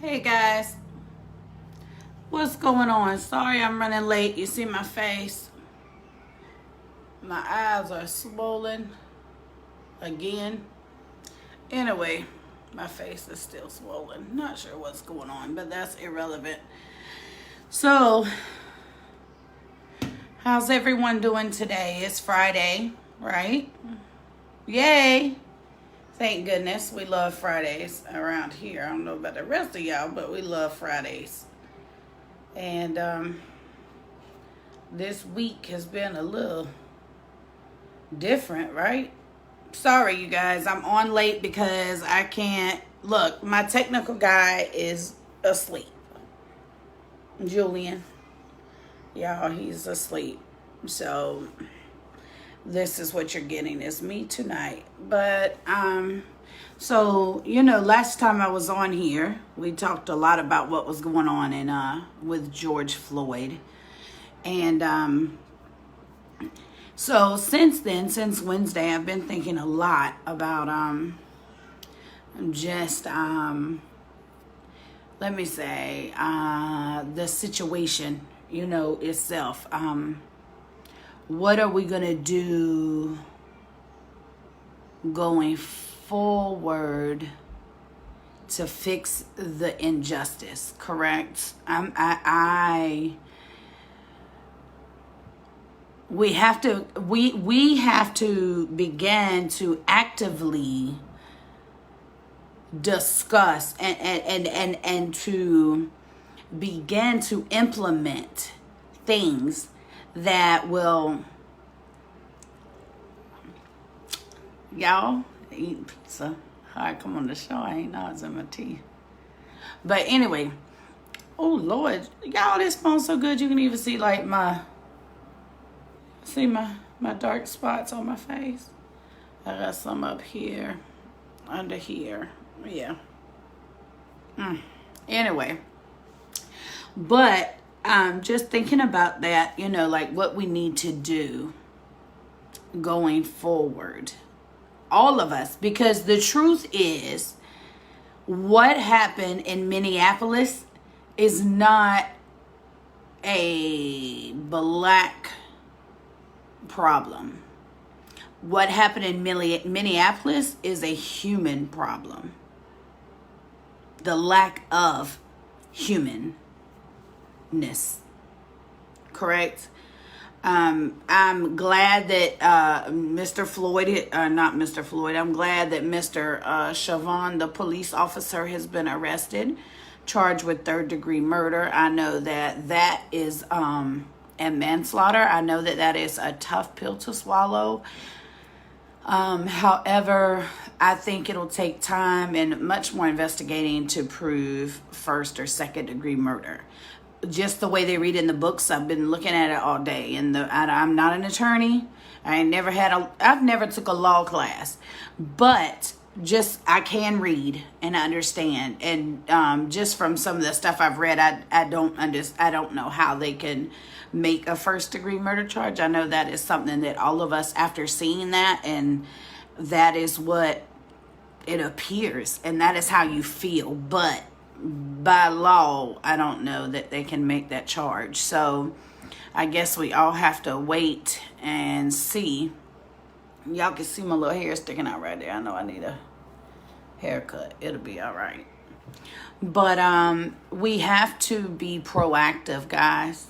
Hey guys, what's going on? Sorry I'm running late. You see my face? My eyes are swollen again. Anyway, my face is still swollen. Not sure what's going on, but that's irrelevant. So, how's everyone doing today? It's Friday, right? Yay! Thank goodness. We love Fridays around here. I don't know about the rest of y'all, but we love Fridays. And this week has been a little different, right? Sorry, you guys. I'm on late because I can't. Look, my technical guy is asleep. Julian. Y'all, he's asleep. So this is what you're getting, is me tonight. But so last time I was on here, we talked a lot about what was going on in with George Floyd. And so since then, since Wednesday, I've been thinking a lot about just let me say the situation itself. What are we going to do going forward to fix the injustice, correct? We have to begin to actively discuss and to begin to implement things that will, y'all eating pizza. I come on the show, I ain't nods in my teeth. But anyway, oh Lord, y'all, this phone's so good you can even see like my dark spots on my face. I got some up here, under here, yeah. Anyway, but just thinking about that, like what we need to do going forward, all of us, because the truth is what happened in Minneapolis is not a black problem. What happened in Minneapolis is a human problem. The lack of humanness, correct? I'm glad that Mr. Floyd, not Mr. Floyd, I'm glad that Mr. Chauvin, the police officer, has been arrested, charged with third-degree murder. I know that is and manslaughter. I know that is a tough pill to swallow. However, I think it'll take time and much more investigating to prove first or second degree murder. Just the way they read in the books, I've been looking at it all day. And I'm not an attorney. I've never took a law class, but I can read and understand. And just from some of the stuff I've read, I don't know how they can make a first degree murder charge. I know that is something that all of us, after seeing that, and that is what it appears, and that is how you feel. But by law, I don't know that they can make that charge. So I guess we all have to wait and see. Y'all can see my little hair sticking out right there. I know I need a haircut. It'll be all right. But we have to be proactive, guys.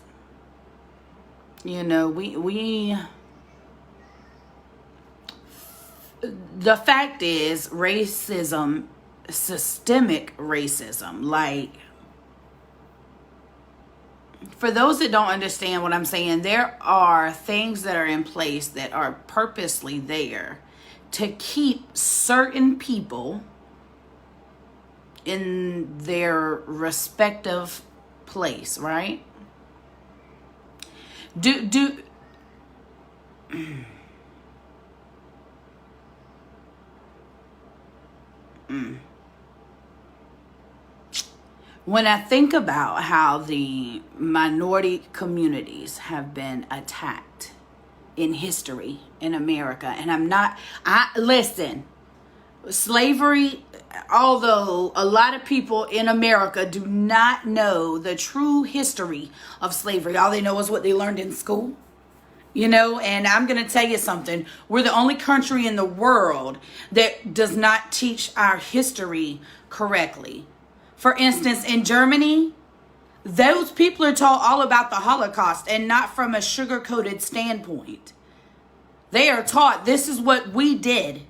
The fact is, racism, systemic racism, like, for those that don't understand what I'm saying, there are things that are in place that are purposely there to keep certain people in their respective place, right? When I think about how the minority communities have been attacked in history in America, and listen, slavery although a lot of people in America do not know the true history of slavery, all they know is what they learned in school. And I'm going to tell you something. We're the only country in the world that does not teach our history correctly. For instance, in Germany, those people are taught all about the Holocaust and not from a sugar-coated standpoint. They are taught this is what we did.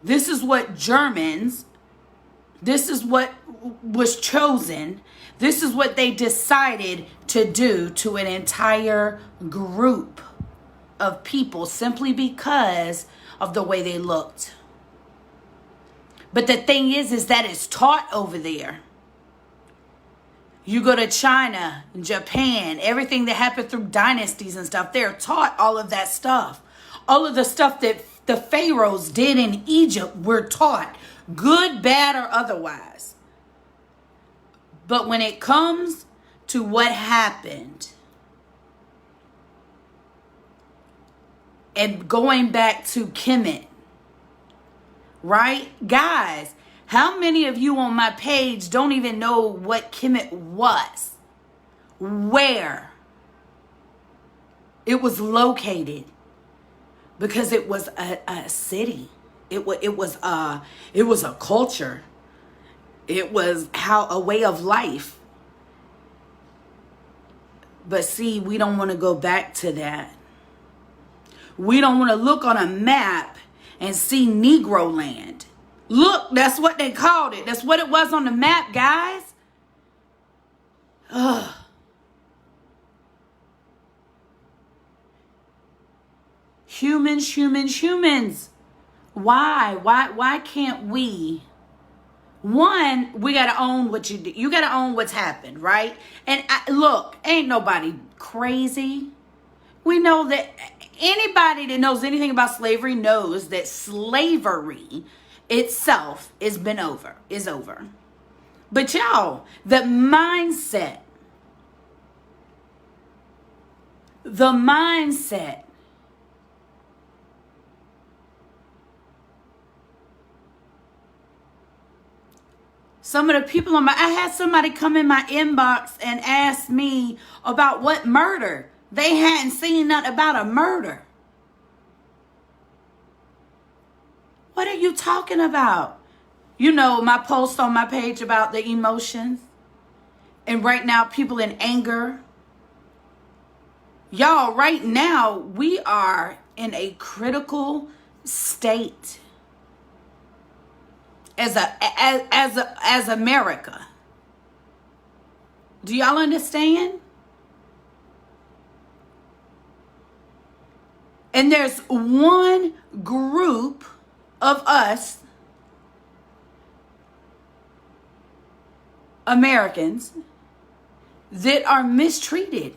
This is what Germans, this is what was chosen. This is what they decided to do to an entire group of people simply because of the way they looked. But the thing is that it's taught over there. You go to China, Japan, everything that happened through dynasties and stuff, they're taught all of that stuff. All of the stuff that the pharaohs did in Egypt were taught, good, bad, or otherwise. But when it comes to what happened, and going back to Kemet, right? Guys, how many of you on my page don't even know what Kemet was? Where it was located? Because it was a city. It was a culture. It was a way of life. But see, we don't want to go back to that. We don't want to look on a map and see Negro land. Look, that's what they called it. That's what it was on the map, guys. Ugh. Humans. Why can't we? One, we got to own what you do. You got to own what's happened, right? And look, ain't nobody crazy. We know that anybody that knows anything about slavery knows that slavery itself is over. But y'all, the mindset. Some of the people I had somebody come in my inbox and ask me about what murder. They hadn't seen nothing about a murder. What are you talking about? My post on my page about the emotions. And right now, people in anger. Y'all, right now, we are in a critical state. As America. Do y'all understand? And there's one group of us Americans that are mistreated.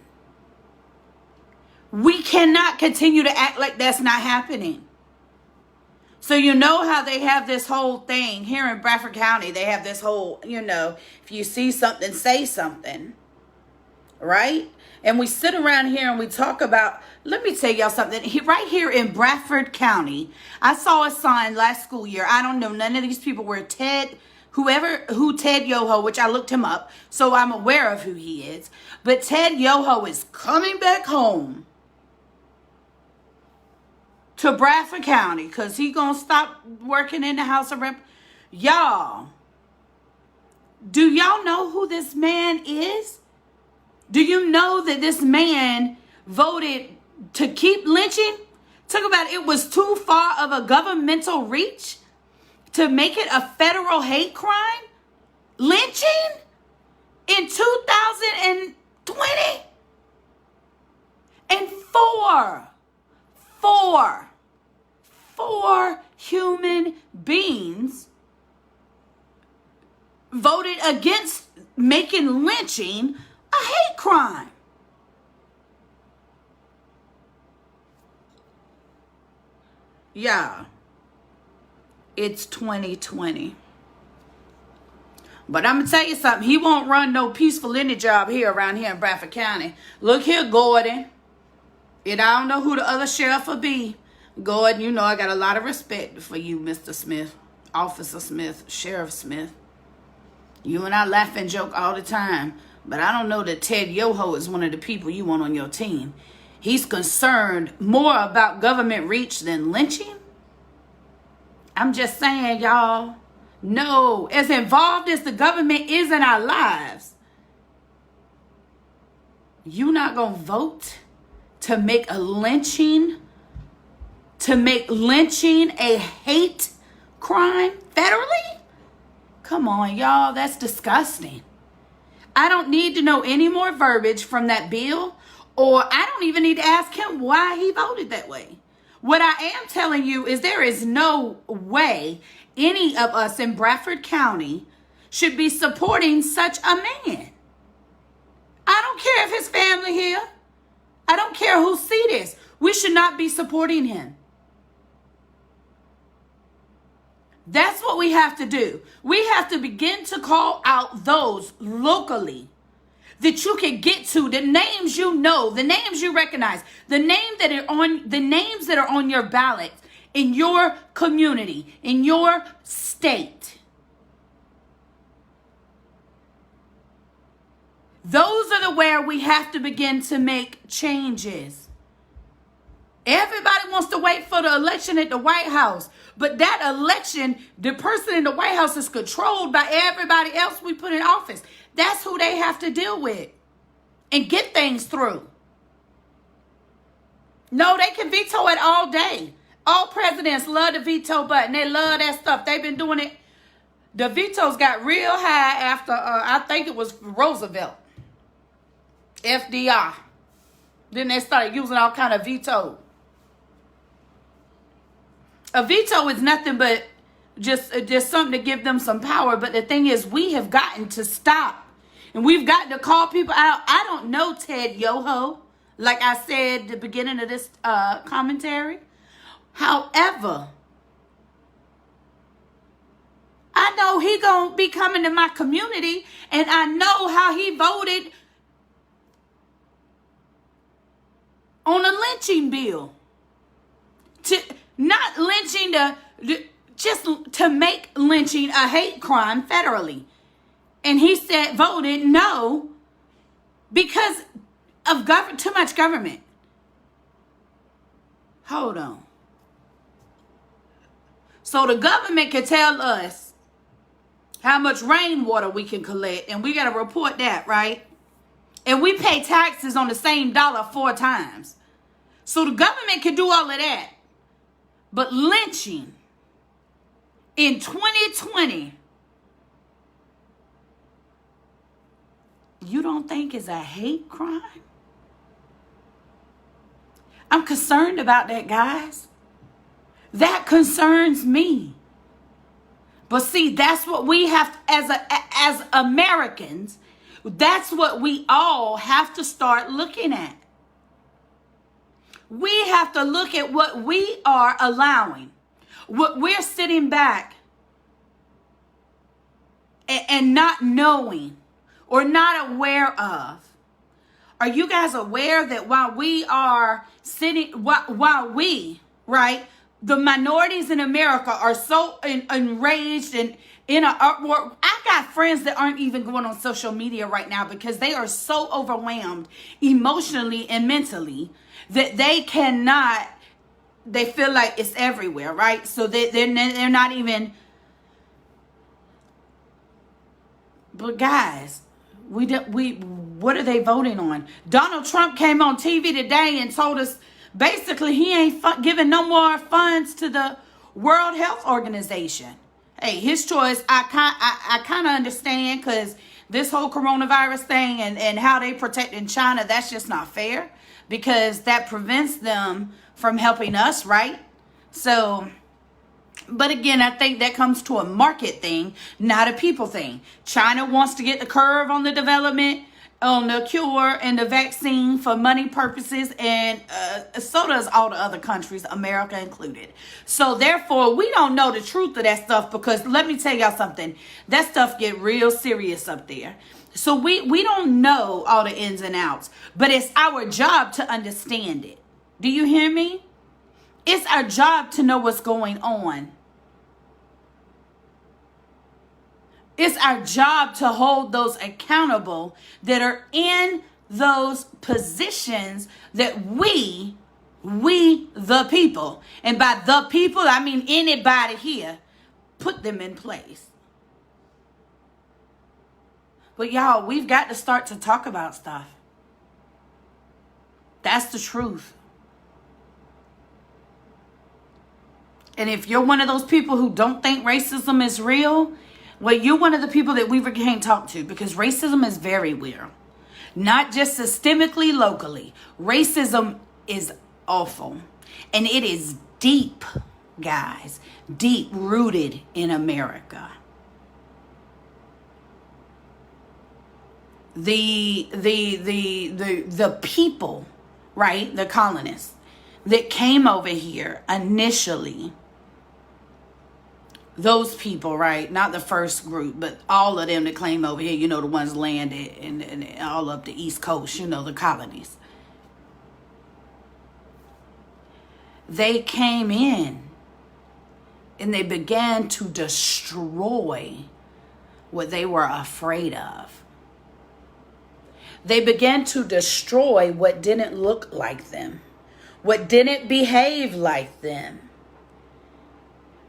We cannot continue to act like that's not happening. So you know how they have this whole thing here in Bradford County. They have this whole, if you see something, say something. Right? And we sit around here and we talk about, let me tell y'all something. Right here in Bradford County, I saw a sign last school year. I don't know. None of these people were Ted Yoho, which I looked him up. So I'm aware of who he is. But Ted Yoho is coming back home to Bradford County because he gonna stop working in the House of Rep. Y'all, do y'all know who this man is? Do you know that this man voted to keep lynching? Talk about it was too far of a governmental reach to make it a federal hate crime? Lynching in 2020? And four human beings voted against making lynching a hate crime. Yeah, it's 2020. But I'm going to tell you something. He won't run no peaceful any job here around here in Bradford County. Look here, Gordon. And I don't know who the other sheriff will be. Gordon, I got a lot of respect for you, Mr. Smith. Officer Smith, Sheriff Smith. You and I laugh and joke all the time, but I don't know that Ted Yoho is one of the people you want on your team. He's concerned more about government reach than lynching. I'm just saying, y'all. No, as involved as the government is in our lives, you not gonna vote to make lynching a hate crime federally? Come on, y'all, that's disgusting. I don't need to know any more verbiage from that bill, or I don't even need to ask him why he voted that way. What I am telling you is there is no way any of us in Bradford County should be supporting such a man. I don't care if his family here. I don't care whose seat is. We should not be supporting him. That's what we have to do. We have to begin to call out those locally that you can get to, the names you know, the names you recognize, the names that are on your ballot in your community, in your state. Those are where we have to begin to make changes. Everybody wants to wait for the election at the White House. But that election, the person in the White House is controlled by everybody else we put in office. That's who they have to deal with and get things through. No, they can veto it all day. All presidents love the veto button. They love that stuff. They've been doing it. The vetoes got real high after, I think it was Roosevelt. FDR. Then they started using all kind of veto. A veto is nothing but just something to give them some power. But the thing is, we have gotten to stop. And we've got to call people out. I don't know Ted Yoho, like I said at the beginning of this commentary. However, I know he gonna be coming to my community, and I know how he voted on a lynching bill. Not lynching, just to make lynching a hate crime federally. And he voted no because of too much government. Hold on. So the government can tell us how much rainwater we can collect, and we got to report that, right? And we pay taxes on the same dollar 4 times. So the government can do all of that. But lynching in 2020, you don't think is a hate crime? I'm concerned about that, guys. That concerns me. But see, that's what we have as Americans. That's what we all have to start looking at. We have to look at what we are allowing, what we're sitting back and not knowing or not aware of. Are you guys aware that while we are sitting, while we, right, the minorities in America are so enraged and in an uproar? I got friends that aren't even going on social media right now because they are so overwhelmed emotionally and mentally that they cannot, they feel like it's everywhere, right? So they're not even, but guys, what are they voting on? Donald Trump came on TV today and told us basically he ain't giving no more funds to the World Health Organization. Hey, his choice. I kind of understand, because this whole coronavirus thing and how they protect in China, that's just not fair, because that prevents them from helping us, right? So, but again, I think that comes to a market thing, not a people thing. China wants to get the curve on the development, on the cure and the vaccine for money purposes, and so does all the other countries, America included. So therefore, we don't know the truth of that stuff, because let me tell y'all something, that stuff get real serious up there. So we don't know all the ins and outs, but it's our job to understand it. Do you hear me? It's our job to know what's going on. It's our job to hold those accountable that are in those positions that we the people, and by the people, I mean anybody here, put them in place. But y'all, we've got to start to talk about stuff. That's the truth. And if you're one of those people who don't think racism is real, well, you're one of the people that we can't talk to, because racism is very real. Not just systemically, locally. Racism is awful. And it is deep, guys. Deep rooted in America. The people, right? The colonists that came over here initially. Those people, right? Not the first group, but all of them that came over here, you know, the ones landed and all up the East Coast, you know, the colonies. They came in and they began to destroy what they were afraid of. They began to destroy what didn't look like them, what didn't behave like them.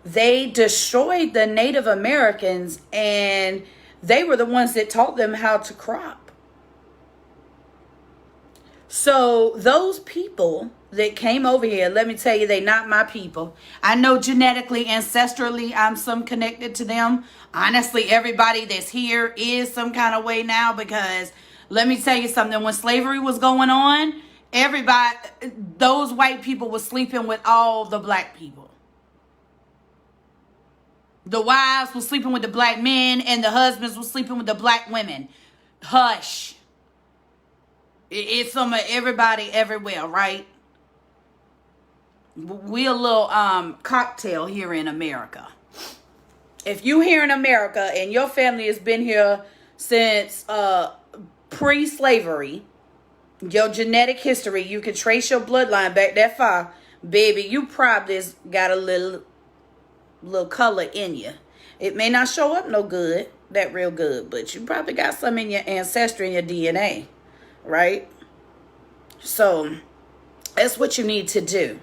They destroyed the Native Americans, and they were the ones that taught them how to crop. So those people that came over here, let me tell you, they not my people. I know genetically, ancestrally, I'm some connected to them. Honestly, everybody that's here is some kind of way now, because let me tell you something. When slavery was going on, everybody, those white people were sleeping with all the black people. The wives were sleeping with the black men, and the husbands were sleeping with the black women. Hush. It's some of everybody everywhere, right? We a little cocktail here in America. If you here in America and your family has been here since pre-slavery, your genetic history, you can trace your bloodline back that far, baby, you probably got a little color in you. It may not show up no good, that real good, but you probably got some in your ancestry, in your DNA, right? So that's what you need to do.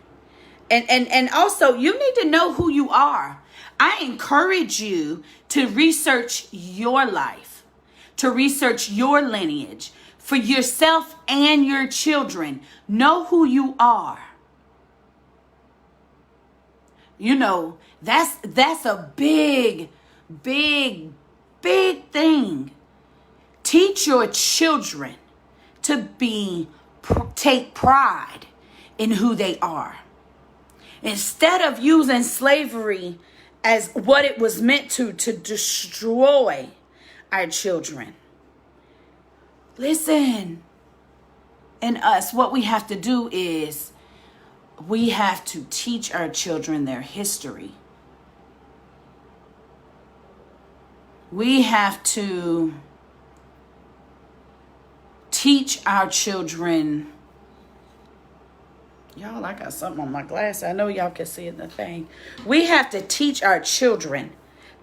And also, you need to know who you are. I encourage you to research your life, to research your lineage for yourself and your children. Know who you are. You know, that's a big thing. Teach your children to take pride in who they are. Instead of using slavery as what it was meant to destroy our children. Listen, and us, what we have to do is we have to teach our children their history. We have to teach our children. Y'all, I got something on my glass. I know y'all can see it in the thing. We have to teach our children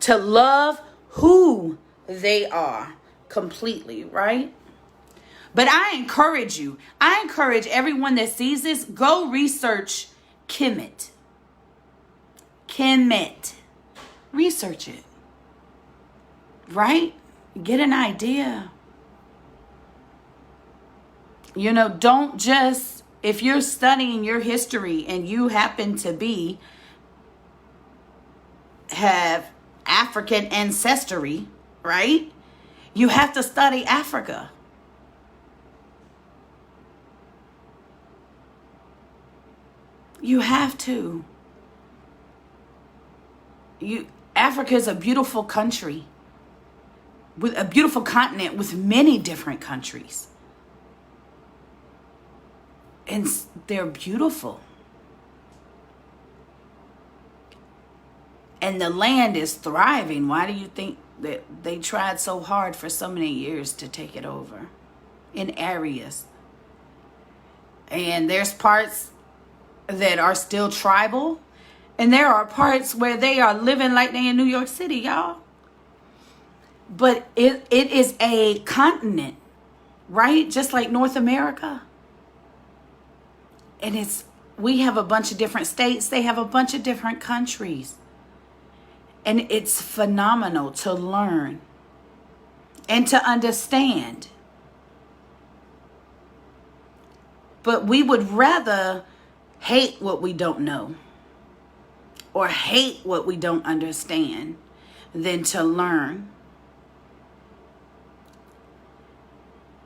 to love who they are completely, right? But I encourage everyone that sees this, go research Kemet. Research it. Right? Get an idea. You know, don't just, if you're studying your history and you happen to have African ancestry, right? You have to study Africa. You have to. Africa is a beautiful country, with a beautiful continent with many different countries. And they're beautiful. And the land is thriving. Why do you think that they tried so hard for so many years to take it over in areas? And there's parts that are still tribal, and there are parts where they are living like they in New York City, y'all. But it is a continent, right? Just like North America. And we have a bunch of different states. They have a bunch of different countries. And it's phenomenal to learn and to understand. But we would rather hate what we don't know or hate what we don't understand than to learn.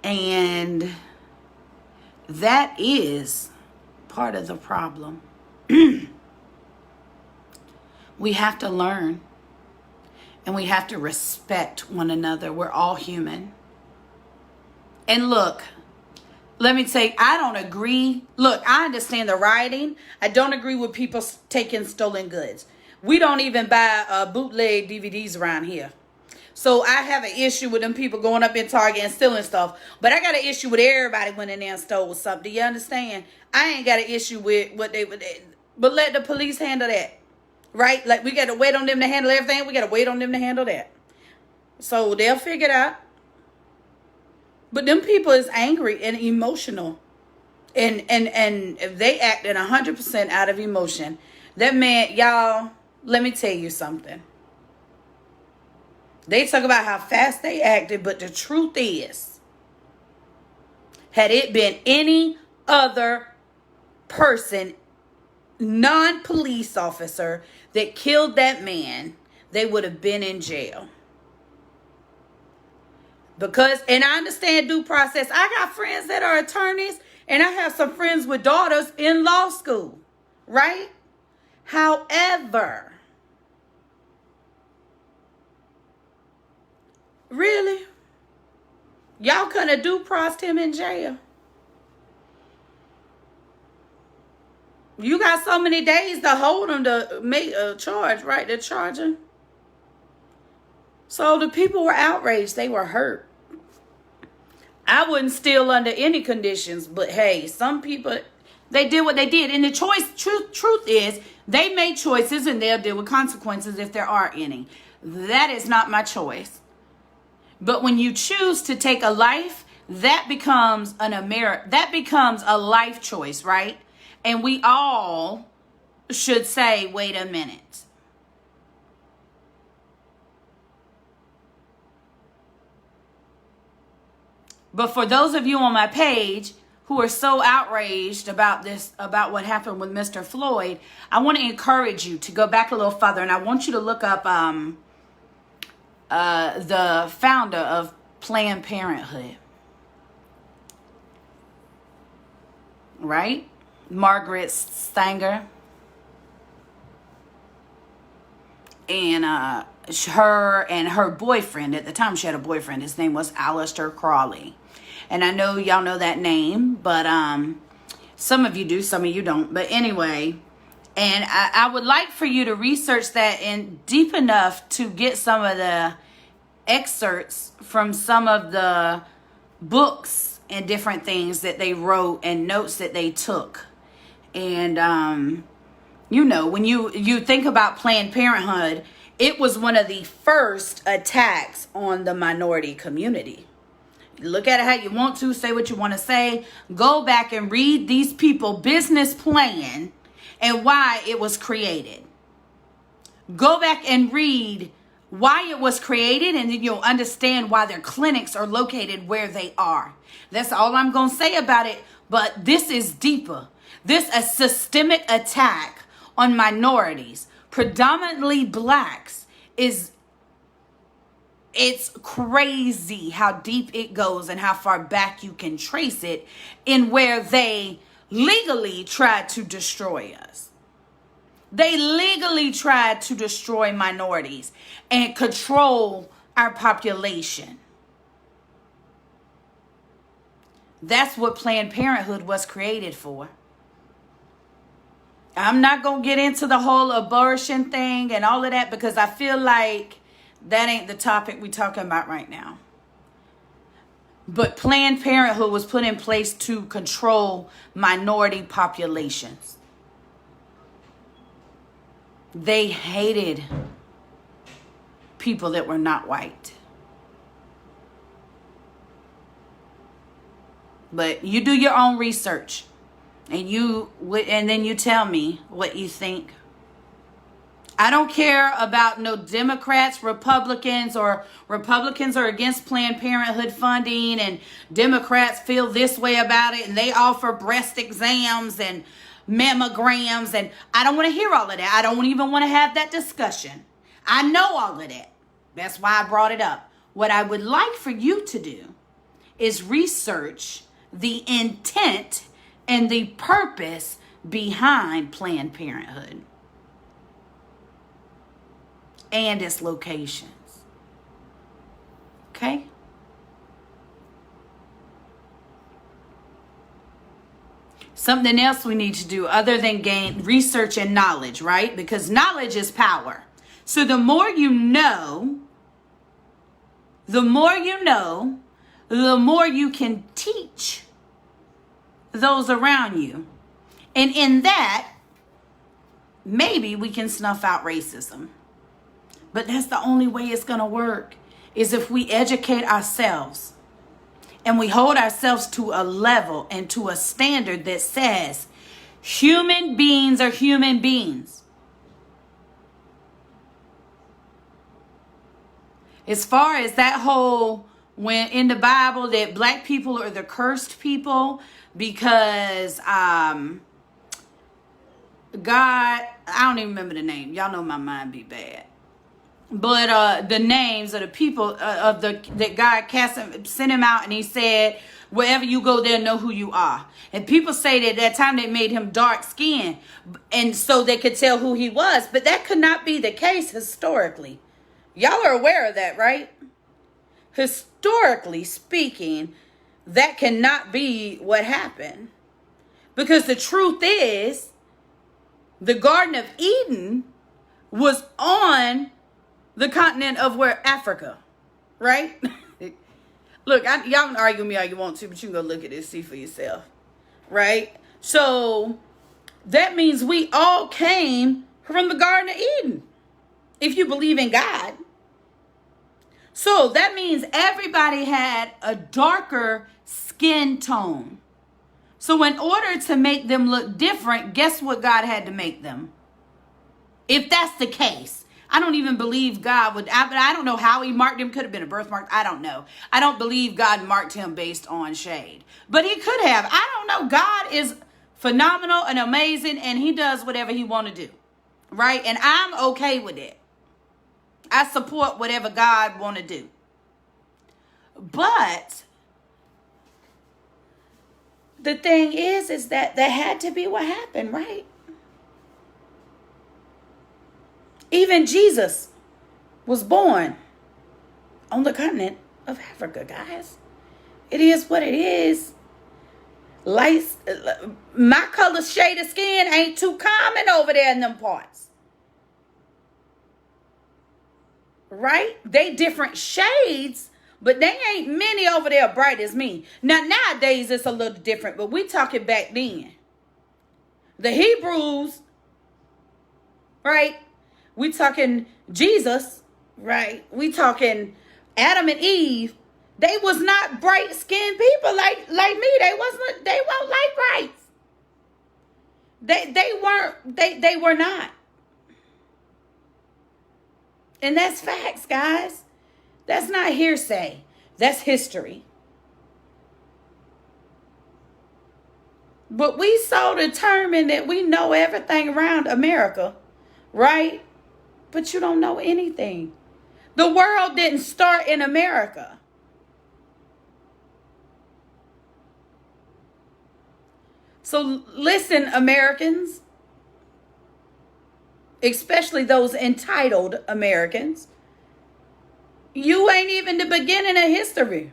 And that is part of the problem. We have to learn, and we have to respect one another. We're all human. And look, let me tell you, I don't agree. Look, I understand the rioting. I don't agree with people taking stolen goods. We don't even buy bootleg DVDs around here. So I have an issue with them people going up in Target and stealing stuff. But I got an issue with everybody went in there and stole something. Do you understand? I ain't got an issue with what they would. But let the police handle that. Right? Like, we got to wait on them to handle everything. We got to wait on them to handle that. So they'll figure it out. But them people is angry and emotional. And if they acting 100% out of emotion, that man, y'all, let me tell you something. They talk about how fast they acted, but the truth is, had it been any other person, non-police officer, that killed that man, they would have been in jail. Because, and I understand due process. I got friends that are attorneys, and I have some friends with daughters in law school, right? However, really? Y'all couldn't have due processed him in jail. You got so many days to hold him to make a charge, right? To charge him. So the people were outraged. They were hurt. I wouldn't steal under any conditions, but hey, some people, they did what they did. And the truth is, they made choices and they'll deal with consequences if there are any. That is not my choice. But when you choose to take a life, that becomes that becomes a life choice, right? And we all should say, wait a minute. But for those of you on my page who are so outraged about this, about what happened with Mr. Floyd, I want to encourage you to go back a little further, and I want you to look up the founder of Planned Parenthood, right? Margaret Sanger. And her and her boyfriend, at the time she had a boyfriend, his name was Aleister Crowley. And I know y'all know that name, but some of you do, some of you don't. But anyway, and I would like for you to research that in deep enough to get some of the excerpts from some of the books and different things that they wrote and notes that they took. And you know, when you think about Planned Parenthood, it was one of the first attacks on the minority community. Look at it how you want to, say what you want to say. Go back and read these people's business plan and why it was created. Go back and read why it was created, and then you'll understand why their clinics are located where they are. That's all I'm going to say about it, but this is deeper. This is a systemic attack on minorities, predominantly blacks. It's crazy how deep it goes and how far back you can trace it in where they legally tried to destroy us. They legally tried to destroy minorities and control our population. That's what Planned Parenthood was created for. I'm not going to get into the whole abortion thing and all of that because I feel like that ain't the topic we're talking about right now. But Planned Parenthood was put in place to control minority populations. They hated people that were not white. But you do your own research, and then you tell me what you think. I don't care about no Democrats, Republicans, or Republicans are against Planned Parenthood funding, and Democrats feel this way about it, and they offer breast exams and mammograms, and I don't want to hear all of that. I don't even want to have that discussion. I know all of that. That's why I brought it up. What I would like for you to do is research the intent and the purpose behind Planned Parenthood and its locations. Okay? Something else we need to do other than gain research and knowledge, right? Because knowledge is power. So the more you know, the more you can teach those around you. And in that, maybe we can snuff out racism. But that's the only way it's going to work, is if we educate ourselves and we hold ourselves to a level and to a standard that says human beings are human beings. As far as that whole, when in the Bible that black people are the cursed people because God, I don't even remember the name. Y'all know my mind be bad. But the names of the people that God sent him out, and he said, wherever you go, they'll know who you are. And people say that at that time they made him dark skinned, and so they could tell who he was. But that could not be the case historically. Y'all are aware of that, right? Historically speaking, that cannot be what happened. Because the truth is, the Garden of Eden was on the continent of where Africa, right? Look, y'all can argue with me all you want to, but you can go look at this, see for yourself, right? So that means we all came from the Garden of Eden, if you believe in God. So that means everybody had a darker skin tone. So in order to make them look different, guess what God had to make them? If that's the case, I don't even believe God would, I don't know how he marked him. Could have been a birthmark. I don't know. I don't believe God marked him based on shade. But he could have. I don't know. God is phenomenal and amazing, and he does whatever he want to do. Right? And I'm okay with it. I support whatever God want to do. But the thing is that that had to be what happened, right? Even Jesus was born on the continent of Africa, guys. It is what it is. Lights, my color, shade of skin ain't too common over there in them parts. Right? They different shades, but they ain't many over there bright as me. Now, nowadays, it's a little different, but we talking back then. The Hebrews, right? We talking Jesus, right? We talking Adam and Eve. They was not bright skinned people like me. They weren't light brights. They were not. And that's facts, guys. That's not hearsay. That's history. But we so determined that we know everything around America, right? But you don't know anything. The world didn't start in America. So listen, Americans, especially those entitled Americans, you ain't even the beginning of history.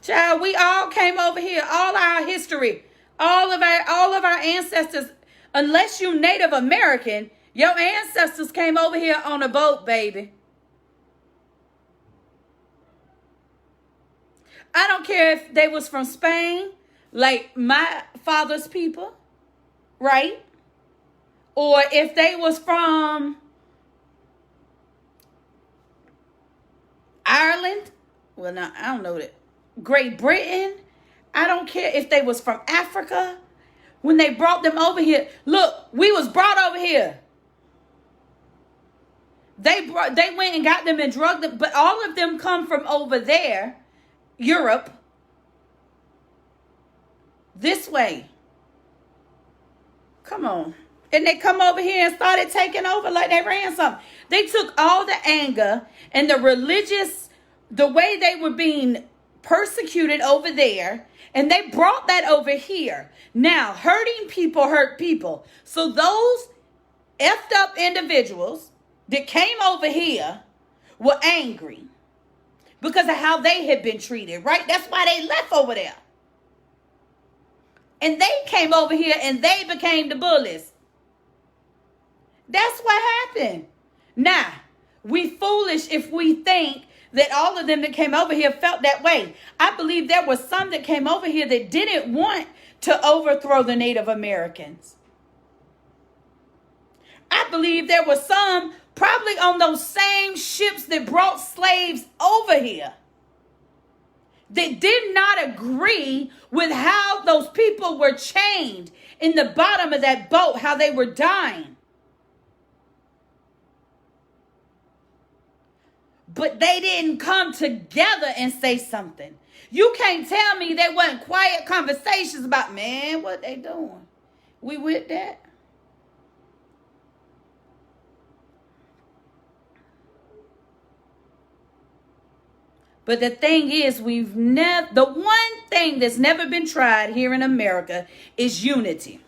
Child, we all came over here, all our history, all of our ancestors, unless you Native American, your ancestors came over here on a boat, baby. I don't care if they was from Spain, like my father's people, right? Or if they was from Ireland, well, now, I don't know that. Great Britain, I don't care if they was from Africa. When they brought them over here, look, we was brought over here. They went and got them and drugged them, but all of them come from over there, Europe, this way. Come on. And they come over here and started taking over like they ran something. They took all the anger and the religious, the way they were being persecuted over there, and they brought that over here. Now, hurting people hurt people. So those effed up individuals that came over here were angry because of how they had been treated, right? That's why they left over there. And they came over here and they became the bullies. That's what happened. Now, we foolish if we think that all of them that came over here felt that way. I believe there were some that came over here that didn't want to overthrow the Native Americans. I believe there were some probably on those same ships that brought slaves over here that did not agree with how those people were chained in the bottom of that boat, how they were dying. But they didn't come together and say something. You can't tell me there wasn't quiet conversations about, man, what they doing? We with that? But the thing is, the one thing that's never been tried here in America is unity.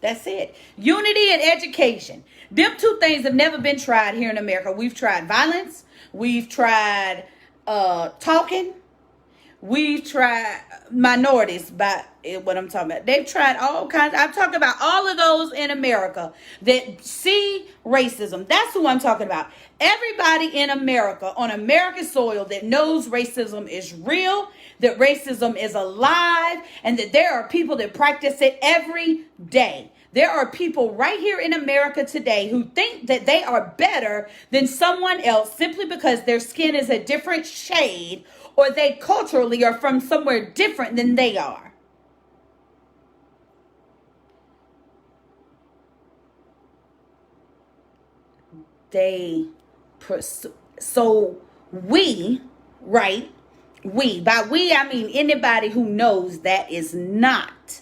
That's it. Unity and education. Them two things have never been tried here in America. We've tried violence. We've tried talking. We've tried minorities, by what I'm talking about. They've tried all kinds. I'm talking about all of those in America that see racism. That's who I'm talking about. Everybody in America, on American soil, that knows racism is real, that racism is alive, and that there are people that practice it every day. There are people right here in America today who think that they are better than someone else simply because their skin is a different shade or they culturally are from somewhere different than they are. So we, right? By we, I mean anybody who knows that is not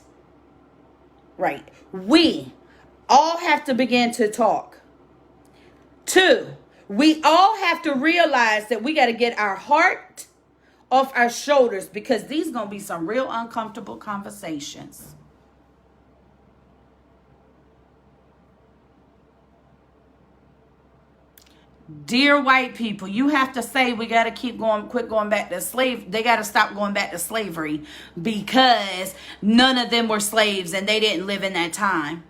right. We all have to begin to talk. 2, we all have to realize that we got to get our heart off our shoulders because these going to be some real uncomfortable conversations. Dear white people, you have to say we got to quit going back to they got to stop going back to slavery because none of them were slaves and they didn't live in that time.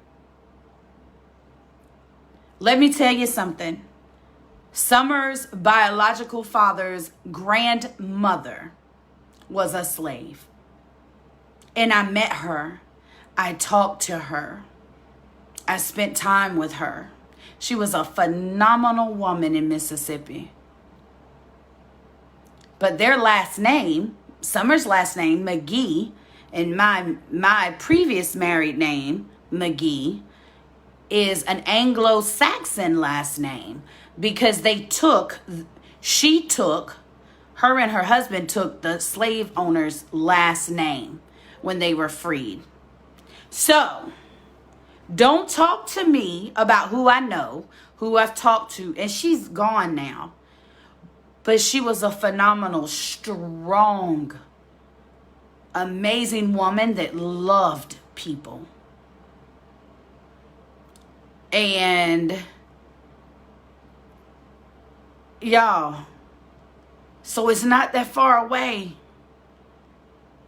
Let me tell you something. Summer's biological father's grandmother was a slave. And I met her. I talked to her. I spent time with her. She was a phenomenal woman in Mississippi. But their last name, Summer's last name, McGee, and my previous married name, McGee, is an Anglo-Saxon last name because her and her husband took the slave owner's last name when they were freed. So, don't talk to me about who I know, who I've talked to, and she's gone now. But she was a phenomenal, strong, amazing woman that loved people. And y'all, so it's not that far away.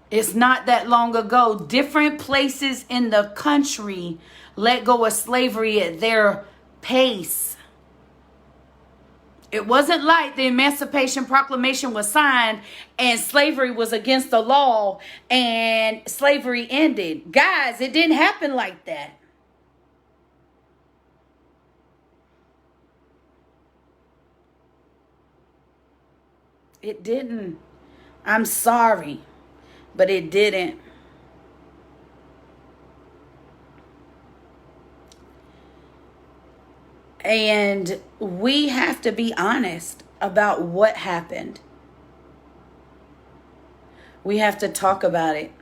It's not that long ago. Different places in the country let go of slavery at their pace. It wasn't like the Emancipation Proclamation was signed and slavery was against the law and slavery ended. Guys, it didn't happen like that. It didn't. I'm sorry, but it didn't. And we have to be honest about what happened. We have to talk about it.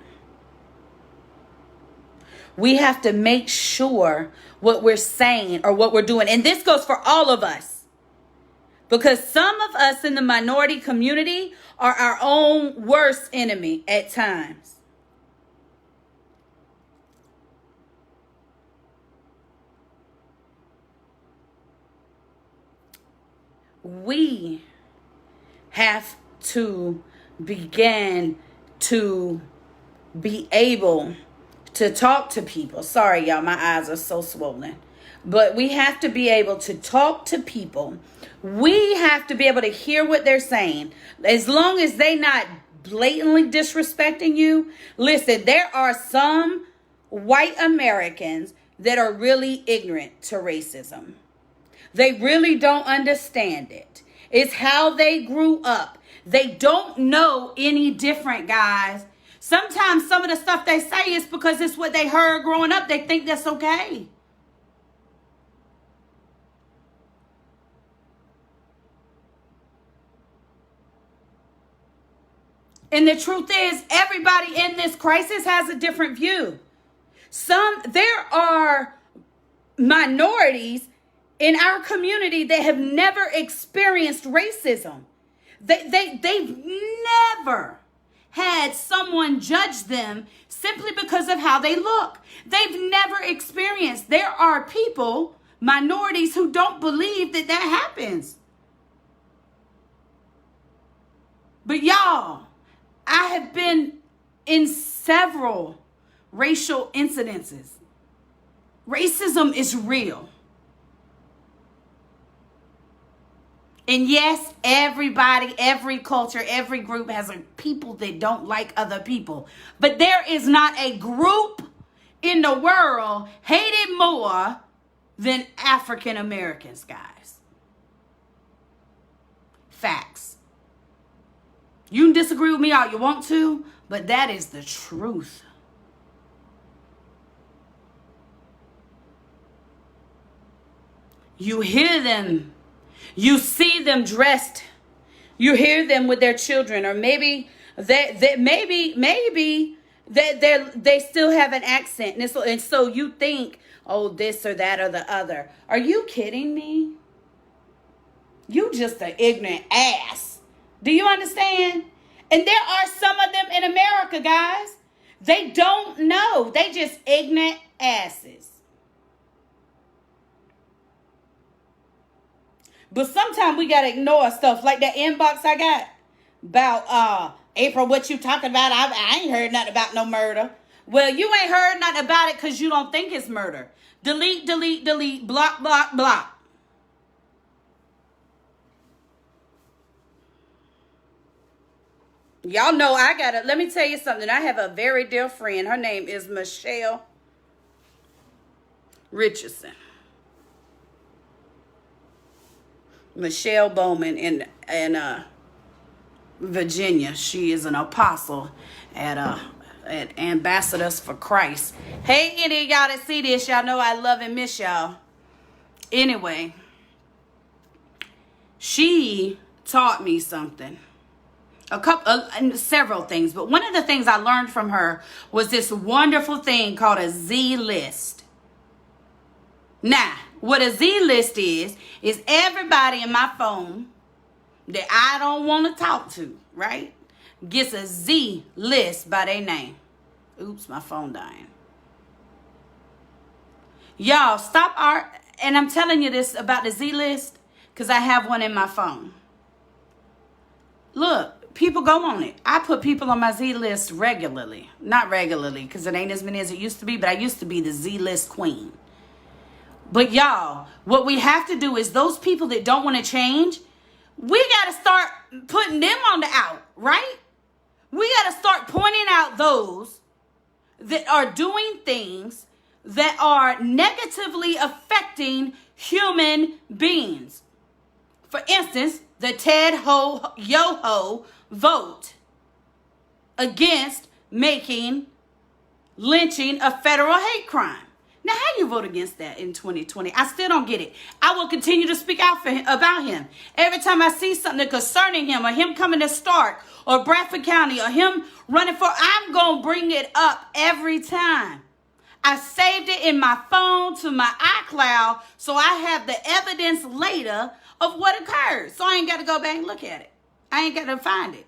We have to make sure what we're saying or what we're doing. And this goes for all of us. Because some of us in the minority community are our own worst enemy at times. We have to begin to be able to talk to people. Sorry, y'all, my eyes are so swollen. But we have to be able to talk to people. We have to be able to hear what they're saying. As long as they're not blatantly disrespecting you. Listen, there are some white Americans that are really ignorant to racism. They really don't understand it. It's how they grew up. They don't know any different, guys. Sometimes some of the stuff they say is because it's what they heard growing up. They think that's okay. And the truth is, everybody in this crisis has a different view. There are minorities in our community that have never experienced racism. They've never had someone judge them simply because of how they look. They've never experienced. There are people, minorities, who don't believe that happens. But y'all, I have been in several racial incidences. Racism is real. And yes, everybody, every culture, every group has people that don't like other people. But there is not a group in the world hated more than African Americans, guys. Facts. You can disagree with me all you want to, but that is the truth. You hear them. You see them dressed. You hear them with their children, or maybe maybe they still have an accent, and so you think, oh, this or that or the other. Are you kidding me? You just an ignorant ass. Do you understand? And there are some of them in America, guys. They don't know. They just ignorant asses. But sometimes we got to ignore stuff like that inbox I got about, April, what you talking about? I ain't heard nothing about no murder. Well, you ain't heard nothing about it because you don't think it's murder. Delete, delete, delete, block, block, block. Y'all know let me tell you something. I have a very dear friend. Her name is Michelle Richardson. Michelle Bowman in Virginia. She is an apostle at Ambassadors for Christ. Hey, any of y'all that see this, y'all know I love and miss y'all. Anyway, she taught me something. Several things, but one of the things I learned from her was this wonderful thing called a Z list. Now, what a Z list is everybody in my phone that I don't want to talk to, right, gets a Z list by their name. Oops, my phone dying. Y'all, stop and I'm telling you this about the Z list because I have one in my phone. Look, people go on it. I put people on my Z list regularly. Not regularly because it ain't as many as it used to be, but I used to be the Z list queen. But y'all, what we have to do is those people that don't want to change, we got to start putting them on the out, right? We got to start pointing out those that are doing things that are negatively affecting human beings. For instance, the Ted Yoho vote against making lynching a federal hate crime. Now, how you vote against that in 2020? I still don't get it. I will continue to speak out about him. Every time I see something concerning him, or him coming to Stark, or Bradford County, or him running for, I'm going to bring it up every time. I saved it in my phone to my iCloud, so I have the evidence later of what occurred. So I ain't got to go back and look at it. I ain't got to find it.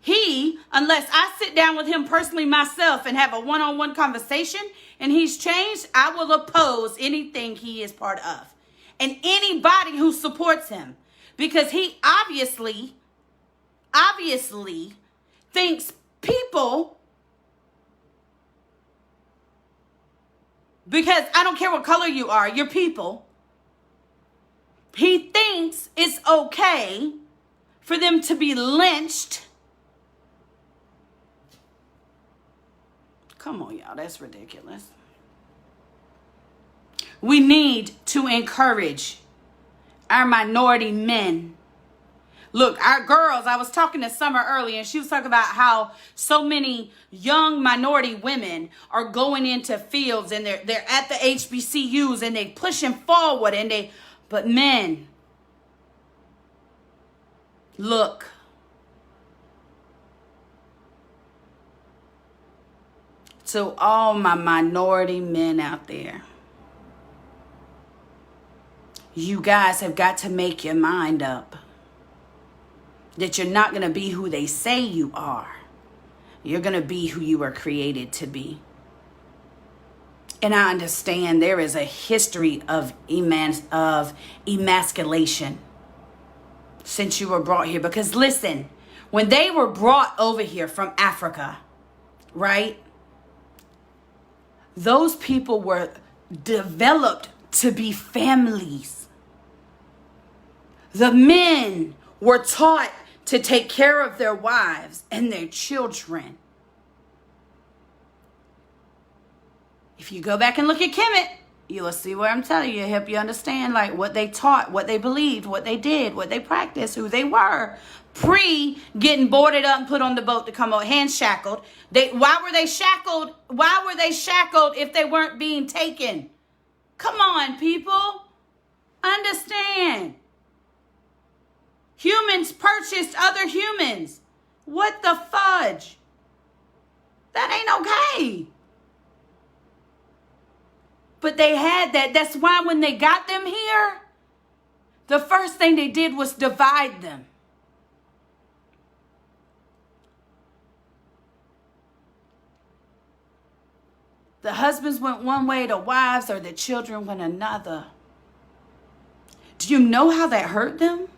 He, unless I sit down with him personally myself and have a one-on-one conversation and he's changed, I will oppose anything he is part of. And anybody who supports him. Because he obviously thinks people, because I don't care what color you are, you're people. He thinks it's okay for them to be lynched. Come on, y'all. That's ridiculous. We need to encourage our minority men. Look, our girls, I was talking to Summer earlier, and she was talking about how so many young minority women are going into fields, and they're at the HBCUs, and they pushing forward, but men, look. To all my minority men out there, you guys have got to make your mind up that you're not going to be who they say you are. You're going to be who you were created to be. And I understand there is a history of emasculation since you were brought here. Because listen, when they were brought over here from Africa, right? Those people were developed to be families. The men were taught to take care of their wives and their children. If you go back and look at Kemet, you will see what I'm telling you. Help you understand like what they taught, what they believed, what they did, what they practiced, who they were. Pre getting boarded up and put on the boat to come out, hands shackled. Why were they shackled? Why were they shackled if they weren't being taken? Come on, people. Understand. Humans purchased other humans. What the fudge? That ain't okay. But they had that. That's why when they got them here, the first thing they did was divide them. The husbands went one way, the wives or the children went another. Do you know how that hurt them?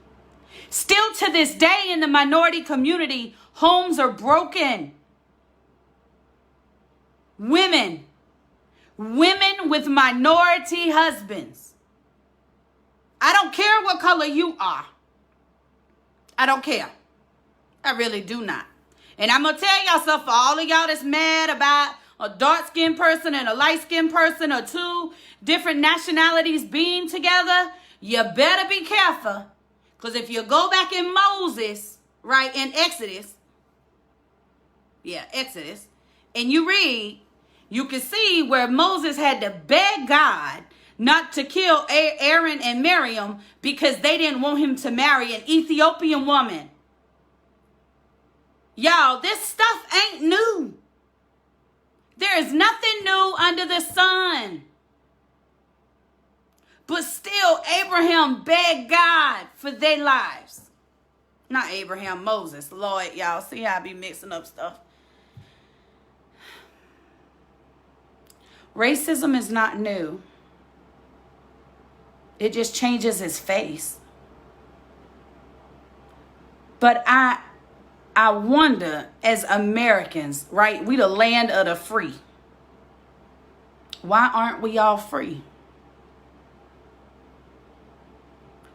Still to this day in the minority community, homes are broken. Women with minority husbands. I don't care what color you are. I don't care. I really do not. And I'm going to tell y'all something for all of y'all that's mad about a dark-skinned person and a light-skinned person or two different nationalities being together. You better be careful. Because if you go back in Moses, right, in Exodus, and you read, you can see where Moses had to beg God not to kill Aaron and Miriam because they didn't want him to marry an Ethiopian woman. Y'all, this stuff ain't new. There is nothing new under the sun. But still, Abraham begged God for their lives. Not Abraham, Moses. Lord, y'all, see how I be mixing up stuff. Racism is not new. It just changes its face. But I wonder, as Americans, right? We the land of the free. Why aren't we all free?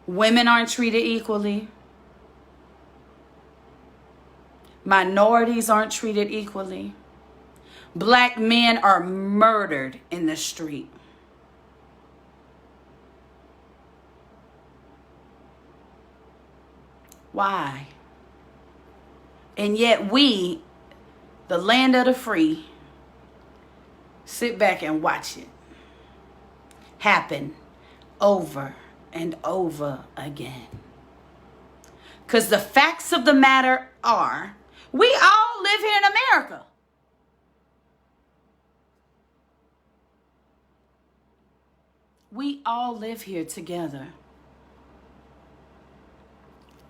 Women aren't treated equally. Minorities aren't treated equally. Black men are murdered in the street. Why? And yet we, the land of the free, sit back and watch it happen over and over again. Because the facts of the matter are, we all live here in America. We all live here together.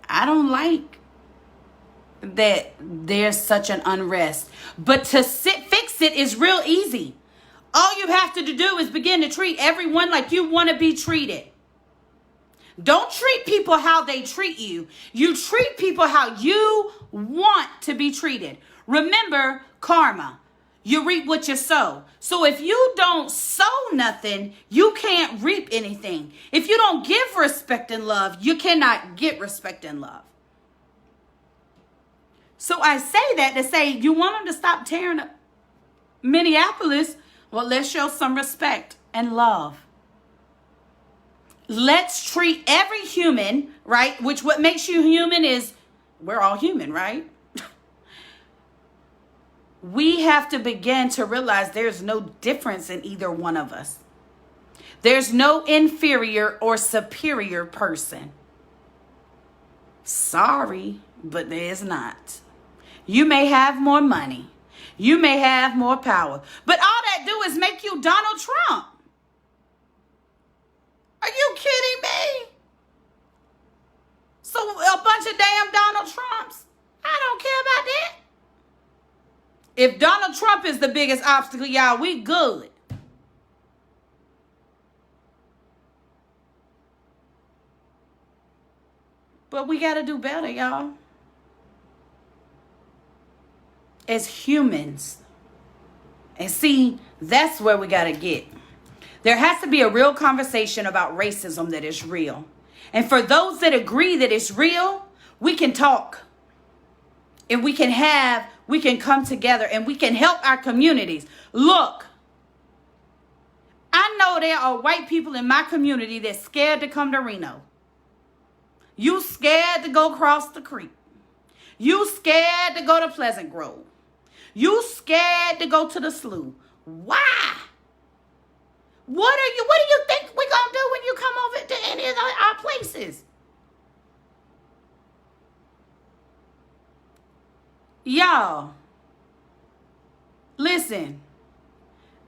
I don't like that there's such an unrest. But to fix it is real easy. All you have to do is begin to treat everyone like you want to be treated. Don't treat people how they treat you. You treat people how you want to be treated. Remember karma. You reap what you sow. So if you don't sow nothing, you can't reap anything. If you don't give respect and love, you cannot get respect and love. So I say that to say, you want them to stop tearing up Minneapolis? Well, let's show some respect and love. Let's treat every human, right? Which what makes you human is we're all human, right? We have to begin to realize there's no difference in either one of us. There's no inferior or superior person. Sorry, but there is not. You may have more money. You may have more power. But all that do is make you Donald Trump. Are you kidding me? So a bunch of damn Donald Trumps. I don't care about that. If Donald Trump is the biggest obstacle, y'all, we good. But we got to do better, y'all. As humans. And see, that's where we got to get. There has to be a real conversation about racism that is real. And for those that agree that it's real, we can talk. And we can come together and we can help our communities. Look, I know there are white people in my community that's scared to come to Reno. You scared to go across the creek. You scared to go to Pleasant Grove. You scared to go to the slough. Why? What do you think we're going to do when you come over to any of our places? Y'all, listen,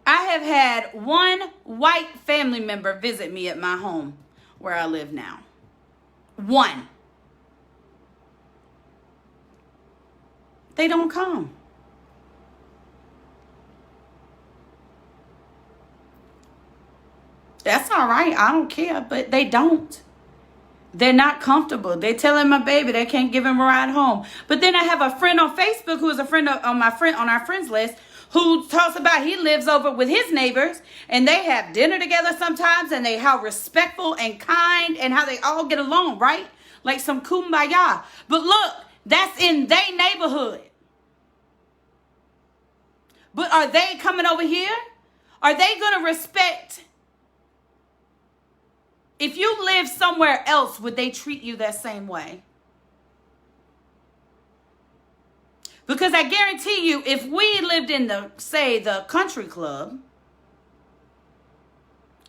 I have had one white family member visit me at my home where I live now. One. They don't come. That's all right. I don't care, but they don't. They're not comfortable. They're telling my baby they can't give him a ride home. But then I have a friend on Facebook who is a friend on our friends list who talks about he lives over with his neighbors and they have dinner together sometimes and how respectful and kind and how they all get along, right? Like some kumbaya. But look, that's in their neighborhood. But are they coming over here? Are they going to respect? If you live somewhere else, would they treat you that same way? Because I guarantee you, if we lived in the country club,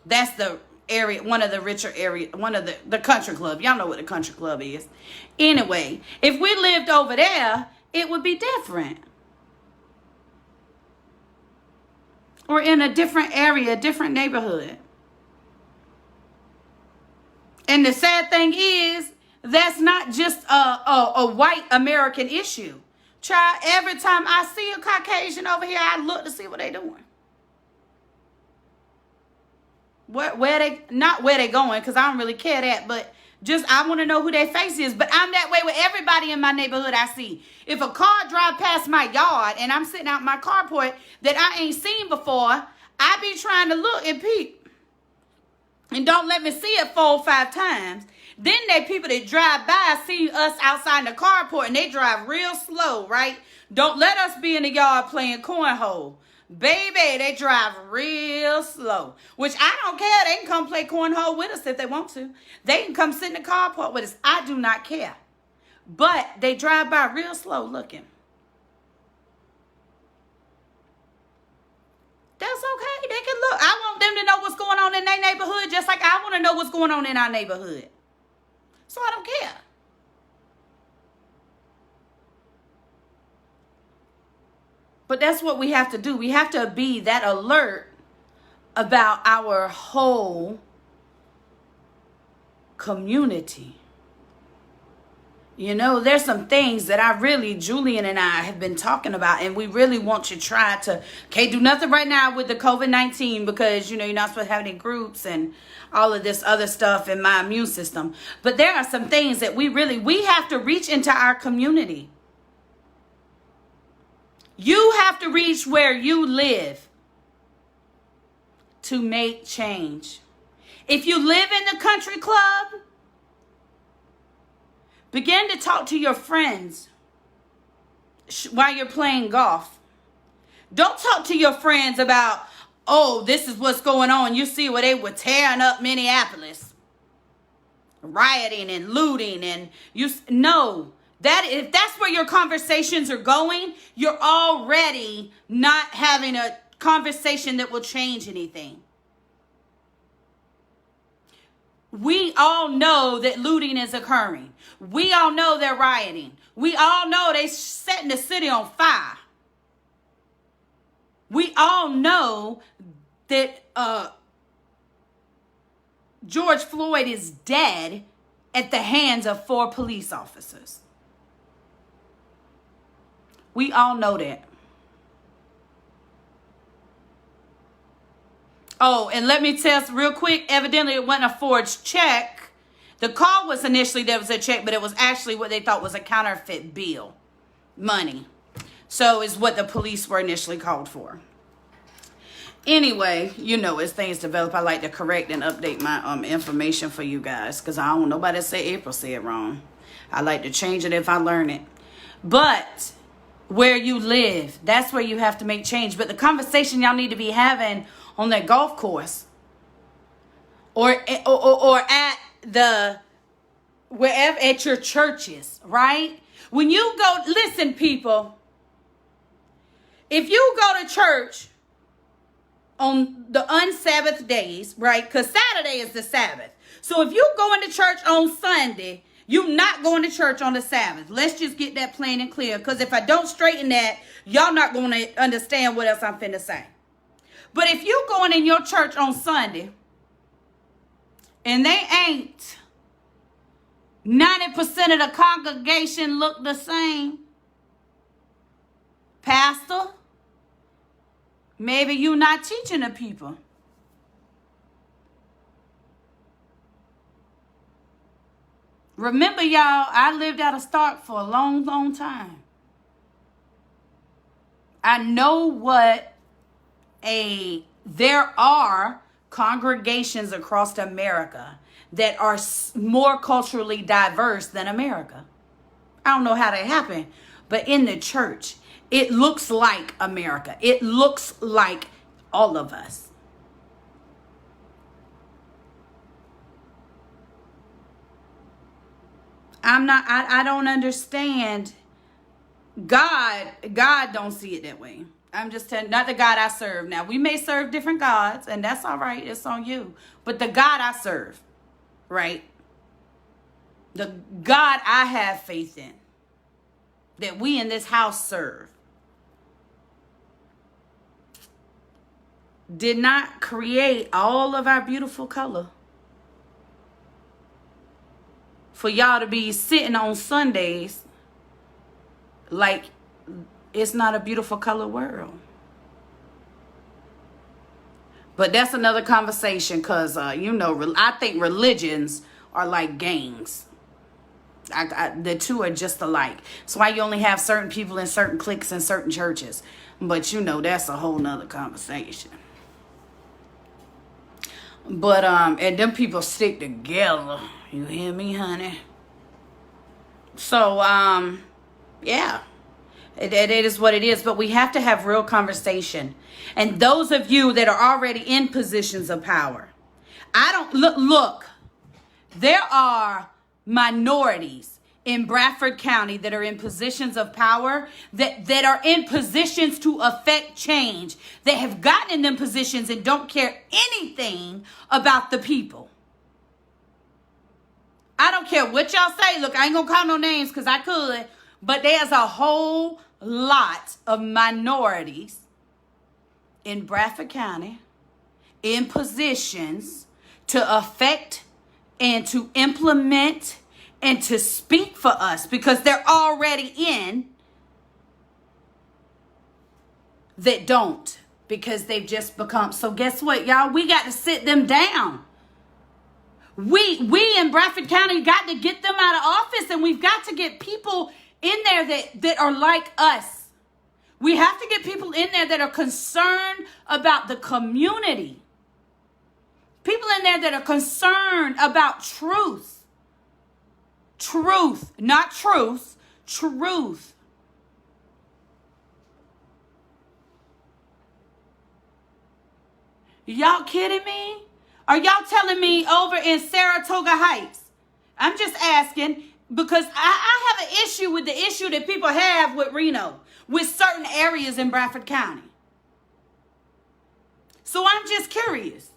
that's the area, one of the richer area, one of the country club. Y'all know what the country club is. Anyway, if we lived over there, it would be different. Or in a different area, a different neighborhood. And the sad thing is, that's not just a white American issue. Child, every time I see a Caucasian over here, I look to see what they're doing. Not where they going, because I don't really care that, but just I want to know who their face is. But I'm that way with everybody in my neighborhood I see. If a car drive past my yard and I'm sitting out my carport that I ain't seen before, I be trying to look and peep. And don't let me see it 4 or 5 times. Then they people that drive by see us outside in the carport and they drive real slow, right? Don't let us be in the yard playing cornhole. Baby, they drive real slow. Which I don't care. They can come play cornhole with us if they want to. They can come sit in the carport with us. I do not care. But they drive by real slow looking. That's okay. They can look. I want them to know what's going on in their neighborhood just like I want to know what's going on in our neighborhood. So I don't care. But that's what we have to do. We have to be that alert about our whole community. You know, there's some things that Julian and I have been talking about, and we really want to try to, can't do nothing right now with the COVID-19 because, you're not supposed to have any groups and all of this other stuff in my immune system. But there are some things that we have to reach into our community. You have to reach where you live to make change. If you live in the country club, begin to talk to your friends while you're playing golf. Don't talk to your friends about, oh, this is what's going on. You see where they were tearing up Minneapolis, rioting and looting, and no. If that's where your conversations are going, you're already not having a conversation that will change anything. We all know that looting is occurring. We all know they're rioting. We all know they're setting the city on fire. We all know that George Floyd is dead at the hands of 4 police officers. We all know that. Oh, and let me tell you real quick, evidently it wasn't a forged check. The call was initially there was a check, but it was actually what they thought was a counterfeit bill. Money. So is what the police were initially called for. Anyway, as things develop, I like to correct and update my information for you guys. Because I don't want nobody to say April said wrong. I like to change it if I learn it. But where you live, that's where you have to make change. But the conversation y'all need to be having on that golf course or at wherever at your churches, right? When you go, listen, people, if you go to church on the unsabbath days, right? Because Saturday is the Sabbath. So if you go into church on Sunday, you're not going to church on the Sabbath. Let's just get that plain and clear. Because if I don't straighten that, y'all not going to understand what else I'm finna say. But if you going in your church on Sunday and they ain't 90% of the congregation look the same, pastor, maybe you're not teaching the people. Remember, y'all, I lived out of Stark for a long, long time. I know what there are congregations across America that are more culturally diverse than America. I don't know how that happened, but in the church, it looks like America. It looks like all of us. I don't understand. God don't see it that way. I'm just telling, not the God I serve. Now, we may serve different gods, and that's all right. It's on you. But the God I serve, right? The God I have faith in, that we in this house serve, did not create all of our beautiful color for y'all to be sitting on Sundays like it's not a beautiful color world. But that's another conversation because, I think religions are like gangs. The two are just alike. That's why you only have certain people in certain cliques and certain churches. But, that's a whole nother conversation. But, and them people stick together. You hear me, honey? So, yeah. It is what it is. But we have to have real conversation. And those of you that are already in positions of power, look, there are minorities in Bradford County that are in positions of power, that are in positions to affect change, that have gotten in them positions and don't care anything about the people. I don't care what y'all say. Look, I ain't gonna call no names because I could, but there's a whole lot of minorities in Bradford County in positions to affect and to implement and to speak for us, because they're already in, that don't, because they've just become. So guess what, y'all? We got to sit them down. We in Bradford County got to get them out of office, and we've got to get people in there that are like us. We have to get people in there that are concerned about the community. People in there that are concerned about truth. Truth, not truth, truth. Y'all kidding me? Are y'all telling me over in Saratoga Heights? I'm just asking, because I have an issue with the issue that people have with Reno, with certain areas in Bradford County. So I'm just curious.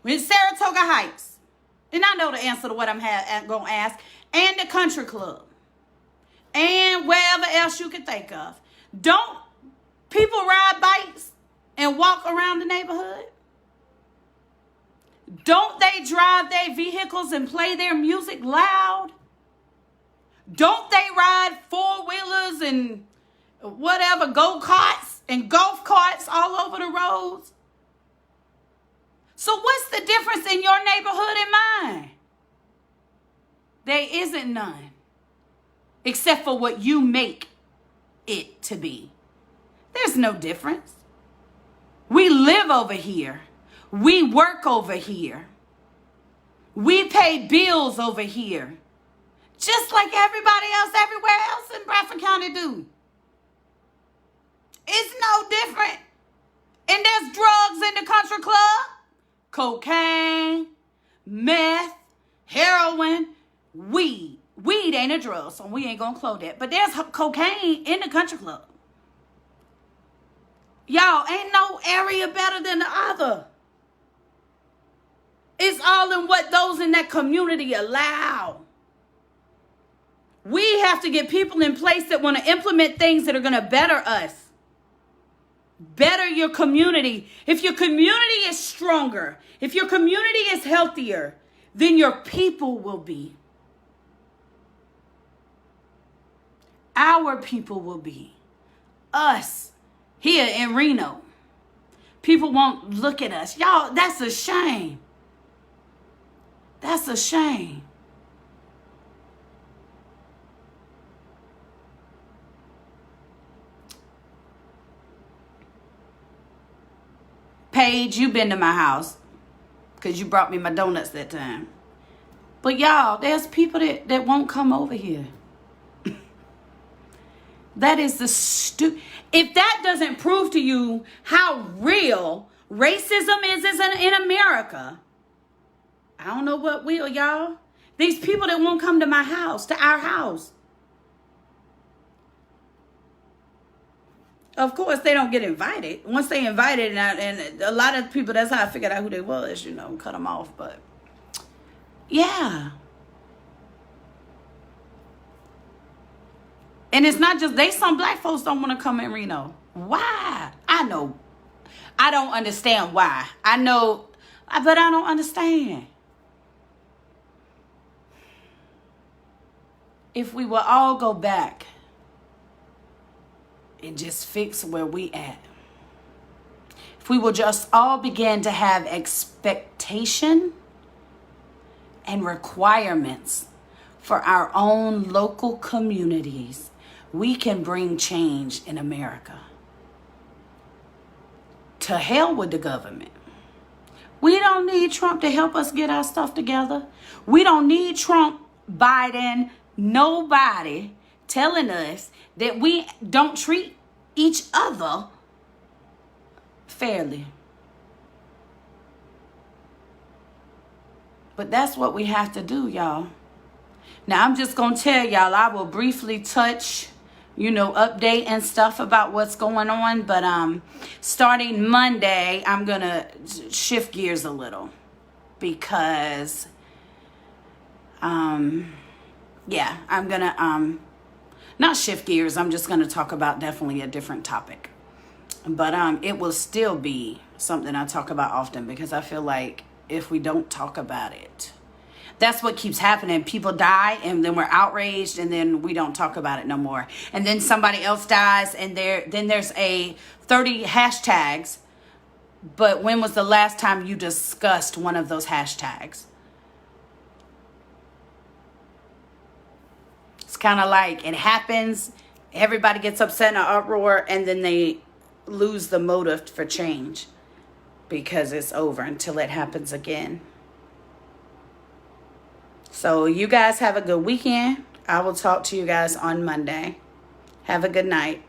In Saratoga Heights, and I know the answer to what I'm going to ask, and the country club, and wherever else you can think of, don't people ride bikes and walk around the neighborhood? Don't they drive their vehicles and play their music loud? Don't they ride four-wheelers and whatever, go-karts and golf carts all over the roads? So what's the difference in your neighborhood and mine? There isn't none, except for what you make it to be. There's no difference. We live over here. We work over here. We pay bills over here, just like everybody else everywhere else in Bradford County do. It's no different. And there's drugs in the country club. Cocaine, meth, heroin, weed. Weed ain't a drug, so we ain't gonna close that. But there's cocaine in the country club. Y'all, ain't no area better than the other. It's all in what those in that community allow. We have to get people in place that want to implement things that are going to better us. Better your community. If your community is stronger, if your community is healthier, then your people will be. Our people will be. Us here in Reno. People won't look at us. Y'all, that's a shame. That's a shame. Paige, you been to my house because you brought me my donuts that time. But y'all, there's people that won't come over here. That is the if that doesn't prove to you how real racism is in America, I don't know what will, y'all. These people that won't come to my house, to our house. Of course, they don't get invited. Once they invited, and a lot of people, that's how I figured out who they was, cut them off. But, yeah. And it's not just, some black folks don't want to come in Reno. Why? I know. I don't understand why. I know, but I don't understand. If we will all go back and just fix where we at. If we will just all begin to have expectation and requirements for our own local communities, we can bring change in America. To hell with the government. We don't need Trump to help us get our stuff together. We don't need Trump, Biden, nobody telling us that we don't treat each other fairly. But that's what we have to do, y'all. Now, I'm just going to tell y'all, I will briefly touch, update and stuff about what's going on. But starting Monday, I'm going to shift gears a little because, I'm going to not shift gears. I'm just going to talk about definitely a different topic. But it will still be something I talk about often because I feel like if we don't talk about it, that's what keeps happening. People die and then we're outraged and then we don't talk about it no more. And then somebody else dies and then there's a 30 hashtags. But when was the last time you discussed one of those hashtags? It's kind of like it happens, everybody gets upset in an uproar, and then they lose the motive for change because it's over until it happens again. So you guys have a good weekend. I will talk to you guys on Monday. Have a good night.